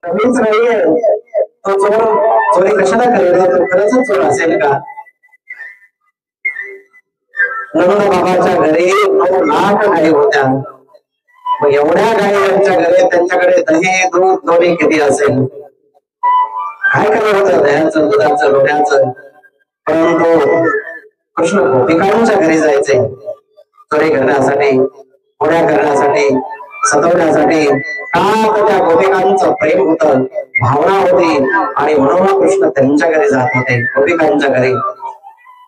कमीच नाहीये तो चोर. चोरी कशाला करेल? तो खरंच चोर असेल का? नंद बाबाच्या घरी 9 लाख गायी होत्या. मग एवढ्या गायी यांच्या घरी, त्यांच्याकडे दही दूध दोन्ही किती असेल? काय करत होतं दह्याचं दुधाचं लोण्याचं? परंतु कृष्ण गोपिकांच्या घरी जायचे चोरी करण्यासाठी, खोड्या करण्यासाठी, सतवण्यासाठी. का तर त्या गोपिकांचं प्रेम होतं, भावना होती, आणि म्हणून कृष्ण त्यांच्या घरी जात होते, गोपिकांच्या घरी.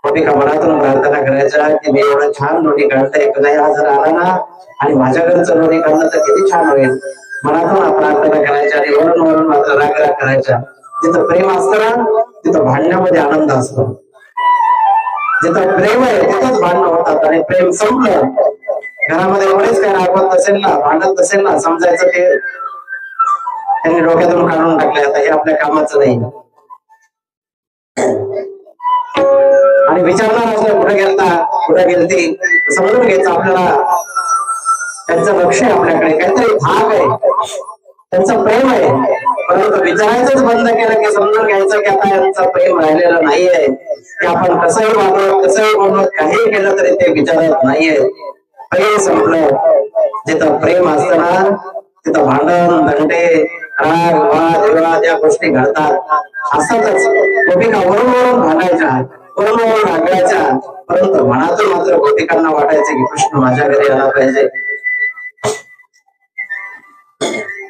गोपिका मनातून प्रार्थना करायच्या की मी एवढं छान लोणी काढतोय, कन्हैया जर आला ना आणि माझ्या घरचं लोणी काढलं तर किती छान होईल. मनातून प्रार्थना करायच्या आणि वरून वरून मात्र राग करायच्या. जिथं प्रेम असतं ना तिथं भांडण्यामध्ये आनंद असतो. जिथं प्रेम आहे तिथंच भांडणं होतात. आणि प्रेम संपलं, घरामध्ये कोणीच काय रागवत नसेल ना, भांडत नसेल ना, समजायचं ते त्यांनी डोक्यातून काढून टाकले, आता हे आपल्या कामाचं नाही. आणि विचारणार असलं कुठे गेलता, कुठे गेलती, समजून घ्यायचं आपल्याला त्यांचं लक्ष आहे आपल्याकडे, काहीतरी भाग आहे, त्यांचं प्रेम आहे. परंतु विचारायचंच बंद केलं की समजून घ्यायचं की आता यांचं प्रेम राहिलेलं नाहीये, की आपण कसंही वागलो कसंही बोललो काही केलं तरी ते विचारत नाहीये. प्रेम संपलं. जिथं प्रेम असतं ना तिथं भांडण दंडे राग वाद विवाद या गोष्टी घडतात. असतातच. गोपिका वरून वरून भांडायच्या, वरून वरून रागायच्या, परंतु मनातून मात्र गोपिकांना वाटायचे की कृष्ण माझ्या घरी आला पाहिजे.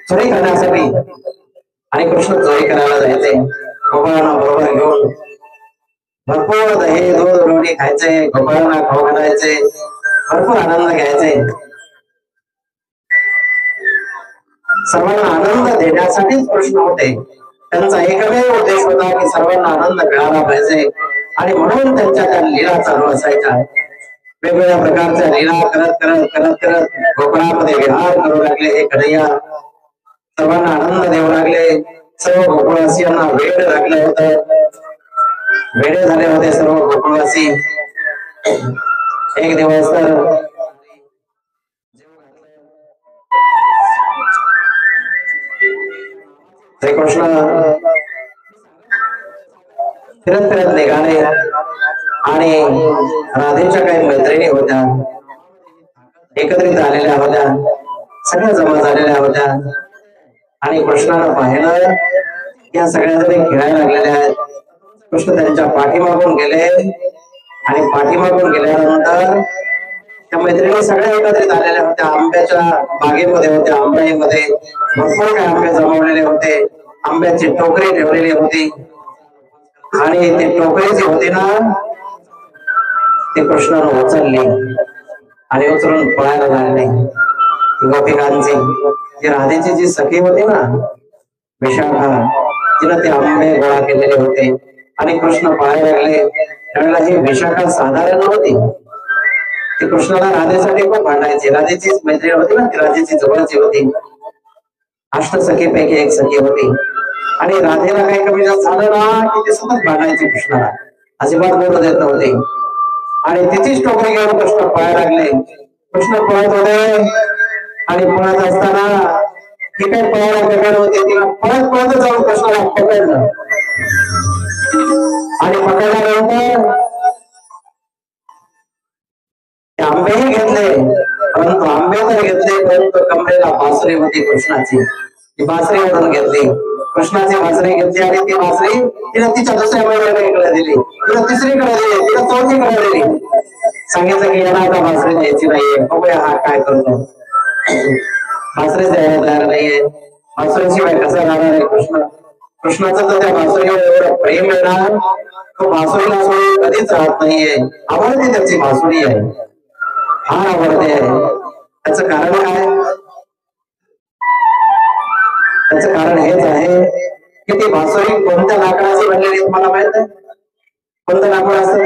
चोरी करण्यासाठी. आणि कृष्ण चोरी करायला जायचे गोपाळांना बरोबर घेऊन. भरपूर दही दूध लोणी खायचे, गोपाळांना खाऊ घालायचे, भरपूर आनंद घ्यायचे. सर्वांना आनंद देण्यासाठीच कृष्ण होते. त्यांचा एकमेव उद्देश होता की सर्वांना आनंद मिळाला पाहिजे. आणि म्हणून त्यांच्या त्या लीला चालू असायच्या. वेगवेगळ्या प्रकारच्या लीला करत करत करत करत गोकुळामध्ये विहार करू लागले हे कन्हैया. सर्वांना आनंद देऊ लागले. सर्व गोकुळवासियांना वेड लागलं होतं, वेडे झाले होते सर्व गोकुळवासी. एक दिवस तर श्रीकृष्ण फिरत फिरत निघाले आणि राधेच्या काही मैत्रिणी होत्या, एकत्रित आलेल्या होत्या, सगळ्या जमा झालेल्या होत्या. आणि कृष्णाला पाहिलं या सगळ्या जणी खेळायला लागलेल्या आहेत. कृष्ण त्यांच्या पाठीमागून गेले आणि पाठीमागून गेल्यानंतर त्या मैत्रिणी सगळ्या एकत्रित आलेल्या होत्या. आंब्याच्या बागेमध्ये होत्या, आंब्यामध्ये भरपूर काही आंबे जमवलेले होते. आंब्याची टोकरी ठेवलेली होती आणि ती टोकरी जी होती ना ती कृष्णानं उचलली आणि उचलून पळायला लागले. गोपिकांची ती राधेची जी सखी होती ना विशाखा, तिनं ते आंबे गोळा केलेले होते आणि कृष्ण पळायला लागले. त्यावेळेला ही विशाखा साधारण नव्हती. ती कृष्णाला राधेसाठी खूप भांडायची. राधेचीच मैत्रीण होती ना, ती राधेची जवळची होती. अष्टसखीपैकी एक सखी होती. आणि राधेला काही कमी जास्त झालं ना की ते सतत भांडायचे कृष्णाला, अजिबात बोलू देत नव्हते. आणि तिचीच टोकरी घेऊन कृष्ण पळायला लागले. कृष्ण पळत होते आणि पळत असताना ही काही पळायला प्रकार होते, तिला पळत पळत जाऊन कृष्णाला पकडलं. आणि पकडल्यानंतर आंबेही घेतले, परंतु आंबे तर घेतले परंतु कमरेला बासरी होती कृष्णाची. ती बासरी ओढून घेतली, कृष्णाची बासरी घेतली आणि ती बासरी तिला तिच्या दुसऱ्या मैत्रिणीकडे दिली, तिला तिसरीकडे दिली, तिला चौथीकडे दिली. सांगितलं की याला आता बासरी द्यायची नाहीये, बघूया हा काय करतो. बासरी द्यायला तयार नाहीये. बासरीशिवाय कसा राहणार आहे कृष्ण? कृष्णाचं तर त्या बासरीवर एवढं प्रेम आहे ना, तो बासुरीला सोडून कधीच राहत नाहीये. आवडते त्याची बासुरी आहे, फार आवडते. त्याचं कारण काय? त्याचं कारण हेच आहे की ती बासुरी कोणत्या लाकडाची बनलेली तुम्हाला माहित आहे? कोणतं लाकूड असतं?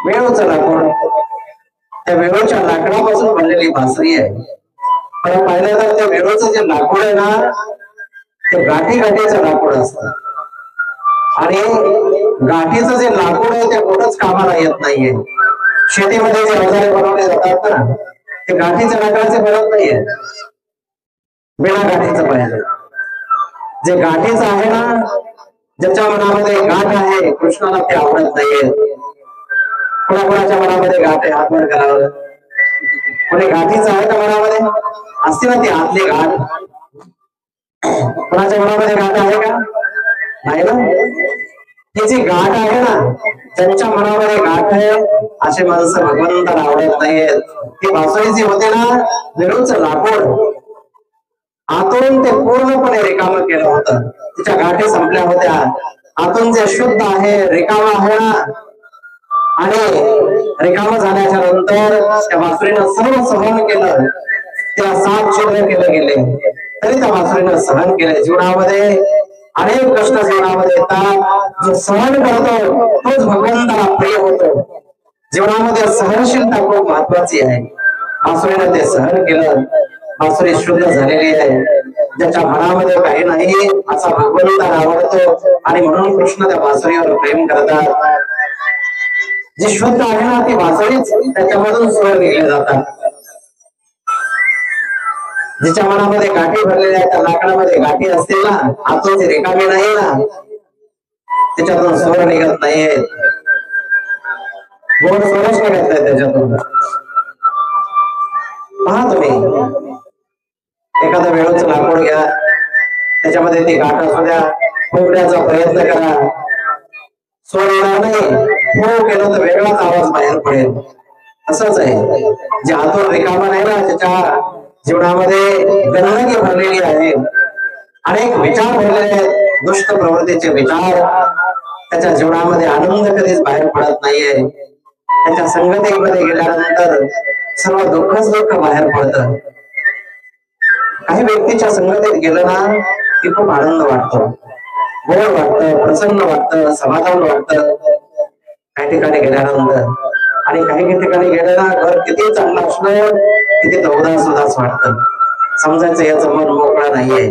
वेळूचं लाकूड. त्या वेळूच्या लाकडापासून बनलेली बासरी आहे. पण पाहिलं तर त्या वेळूचं जे लाकूड आहे ना ते गाठी गाठीचं लाकूड असतं. आणि गाठीचं जे लाकूड आहे ते कुठंच कामाला येत नाहीये. शेतीमध्ये जे अवजारे बनवले जातात ना ते गाठीच्या लाकडाचे बनत नाहीये. बिना गाठीचं पाहिजे. जे गाठीचं आहे ना, ज्याच्या मनामध्ये गाठ आहे, कृष्णाला ते आवडत नाहीये. कोणाकोणाच्या मनामध्ये गाठ आहे, हात वर करावं. कोणी गाठीचं आहे का मनामध्ये? असते ना ती आतली गाठ. कोणाच्या मनामध्ये गाठ आहे का? नाही ना. ती जी गाठ आहे ना, ज्यांच्या मनामध्ये गाठ आहे असे माणसं भगवंताला आवडत नाहीयेत. ती बासुरी जी होते ना, विरूचं लाकूड आतून ते पूर्णपणे रिकाम केलं होतं. तिच्या गाठी संपल्या होत्या. आतून जे शुद्ध आहे, रिकाम आहे ना, आणि रिकाम झाल्याच्या नंतर त्या बासुरीनं सर्व सहन केलं. त्या 7 छिद्र केले गेले तरी त्या बासुरीनं सहन केले. जीवनामध्ये अनेक कष्ट जीवनामध्ये येतात. जो सहन करतो तोच भगवंताला प्रिय होतो. जीवनामध्ये सहनशीलता खूप महत्वाची आहे. बासुरीनं ते सहन केलं. बासुरी शुद्ध झालेली आहे. ज्याच्या मनामध्ये काही नाही असा भगवंताला आवडतो आणि म्हणून कृष्ण त्या बासुरीवर प्रेम करतात. जी शुद्ध आहे ना ती बासुरीच, त्याच्यामधून स्वर निघले जातात. जिच्या मनामध्ये गाठी भरलेल्या आहेत, त्या लाकडामध्ये गाठी असतील ना, आतून जी रिकामी नाही ना, त्याच्यातून स्वर निघत नाहीये. गोड स्वरच निघत नाही त्याच्यातून. पहा तुम्ही, एखाद्या वेळूचं लाकूड घ्या, त्याच्यामध्ये ती गाठ असू द्या, फुंकण्याचा प्रयत्न करा, स्वर येणार नाही. हो केलं तर वेगळाच आवाज बाहेर पडेल. असंच आहे, जे आतून रिकामा नाही ना, त्याच्या जीवनामध्ये गंदगी भरलेली आहे, अनेक विचार भरलेले आहेत, दुष्ट प्रवृत्तीचे विचार. त्याच्या जीवनामध्ये आनंद कधीच बाहेर पडत नाहीये. त्याच्या संगतीमध्ये गेल्यानंतर सर्व दुःखच दुःख बाहेर पडतं. काही व्यक्तीच्या संगतीत गेलं ना की खूप आनंद वाटतो, गोड वाटतं, प्रसन्न वाटतं, समाधान वाटतं काही ठिकाणी गेल्यानंतर. आणि काही ठिकाणी गेलं ना, घर किती चांगलं असलं किती उदास उदास वाटतं. समजायचं याचं मन मोकळा नाहीये,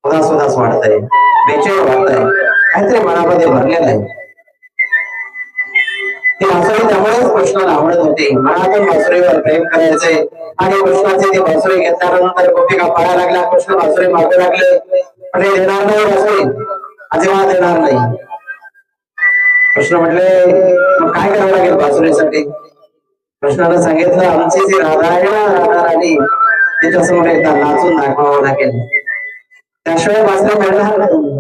उदास उदास वाटतंय, बेचैन वाटतंय, काहीतरी मनामध्ये भरलेलं आहे. ती बासुरी त्यामुळेच कृष्णाला आवडत होती. मनातून बासुरीवर प्रेम करायचे. आणि कृष्णाची ती बासुरी घेतल्यानंतर गोपिका पळायला लागल्या. कृष्ण बासुरी मागू लागले, पण हे देणार नाही बासुरी, अजिबात देणार नाही. कृष्ण म्हटले मग काय करावं लागेल बासुरीसाठी? कृष्णाने सांगितलं, आमची जी राधा आहे ना, राधा राणी, तिच्यासमोर एकदा नाचून दाखवावं लागेल, त्याशिवाय बासुरी मिळणार नाही.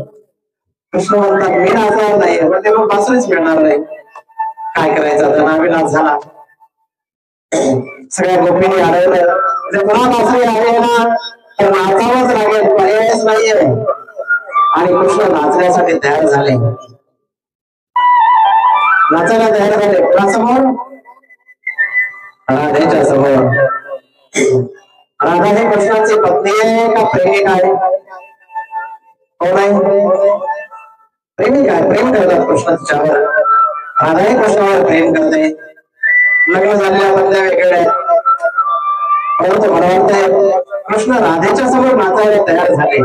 कृष्ण म्हणतात मी नाचणार नाही, पण ते मग बासुरीच मिळणार नाही. काय करायचं आता? नाविलाज झाला. सगळ्या गोपींनी अडवलं, पुन्हा बासुरी आली ना तर नाचावंच लागेल, पर्यायच नाहीये. आणि कृष्ण नाचण्यासाठी तयार झाले, नाचायला तयार झाले. कोणासमोर? राधेच्या समोर. राधा ही कृष्णाची पत्नी आहे का प्रेमिका आहे? कोण आहे? प्रेमिका आहे. प्रेम करतात कृष्ण तिच्यावर. राधाही कृष्णावर प्रेम करते. लग्न झालेल्या बंद्या वेगळ्या आहेत, परंतु मला वाटतंय कृष्ण राधेच्या समोर नाचायला तयार झाले.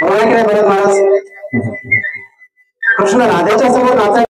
बरोबर आहे की नाही? बरं महाराज, कृष्ण राधेच्या समोर नाचायला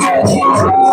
Thank you.